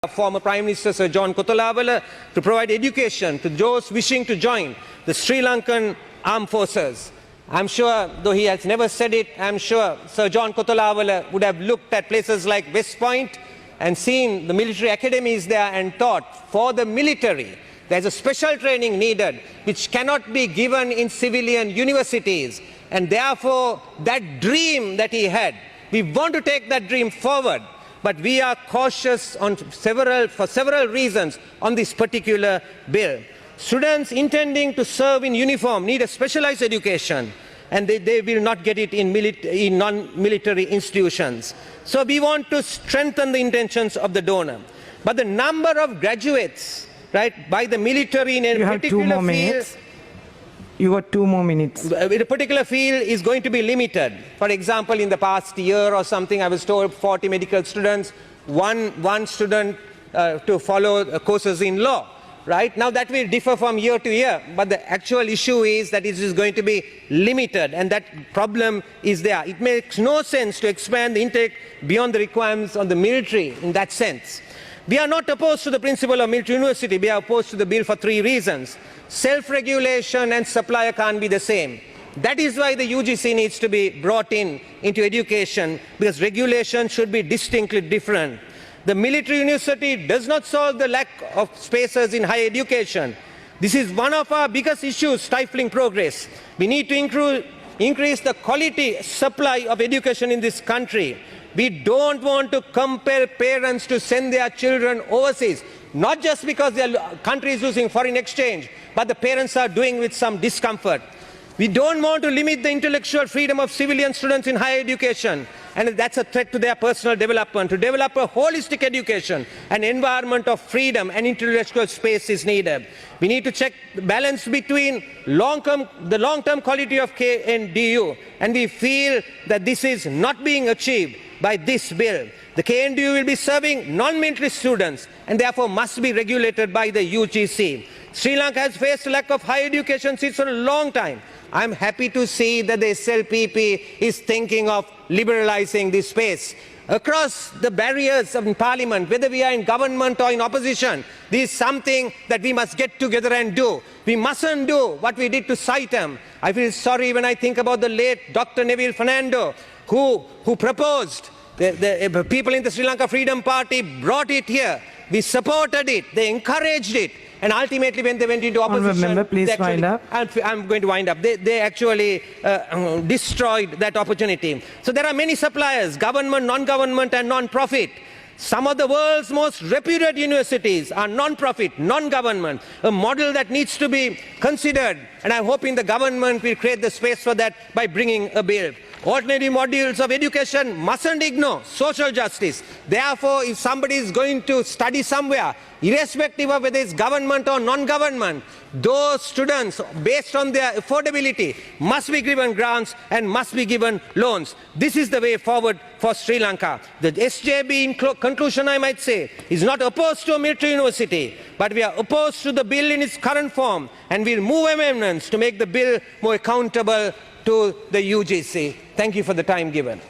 Former Prime Minister Sir John Kotolawala to provide education to those wishing to join the Sri Lankan Armed Forces. I'm sure, though he has never said it, I'm sure Sir John Kotolawala would have looked at places like West Point and seen the military academies there and thought, for the military, there's a special training needed which cannot be given in civilian universities. And therefore, that dream that he had, we want to take that dream forward. But we are cautious for several reasons on this particular bill. Students intending to serve in uniform need a specialized education, and they will not get it in non-military institutions. So we want to strengthen the intentions of the donor. But the number of graduates, right, by the military in a particular field... You got 2 more minutes. In a particular field is going to be limited. For example, in the past year or something, I was told 40 medical students, one student to follow courses in law. Right? Now that will differ from year to year, but the actual issue is that it is going to be limited, and that problem is there. It makes no sense to expand the intake beyond the requirements of the military in that sense. We are not opposed to the principle of military university. We are opposed to the bill for 3 reasons. Self-regulation and supplier can't be the same. That is why the UGC needs to be brought into education, because regulation should be distinctly different. The military university does not solve the lack of spaces in higher education. This is one of our biggest issues stifling progress. We need to increase the quality supply of education in this country. We don't want to compel parents to send their children overseas, not just because their country is using foreign exchange, but the parents are doing with some discomfort. We don't want to limit the intellectual freedom of civilian students in higher education, and that's a threat to their personal development. To develop a holistic education, an environment of freedom and intellectual space is needed. We need to check the balance between the long-term quality of KNDU, and we feel that this is not being achieved by this bill. The KNDU will be serving non-military students and therefore must be regulated by the UGC. Sri Lanka has faced a lack of higher education seats for a long time. I'm happy to see that the SLPP is thinking of liberalizing this space. Across the barriers of Parliament, whether we are in government or in opposition, this is something that we must get together and do. We mustn't do what we did to SAITM. I feel sorry when I think about the late Dr. Neville Fernando, who proposed. The people in the Sri Lanka Freedom Party brought it here. We supported it. They encouraged it. And ultimately, when they went into opposition, Member, please wind up. I'm going to wind up. They actually destroyed that opportunity. So there are many suppliers, government, non-government, and non-profit. Some of the world's most reputed universities are non-profit, non-government, a model that needs to be considered. And I'm hoping the government will create the space for that by bringing a bill. Alternative modules of education mustn't ignore social justice. Therefore, if somebody is going to study somewhere, irrespective of whether it's government or non-government, those students, based on their affordability, must be given grants and must be given loans. This is the way forward for Sri Lanka. The SJB, in conclusion, I might say, is not opposed to a military university, but we are opposed to the bill in its current form, and we'll move amendments to make the bill more accountable to the UGC. Thank you for the time given.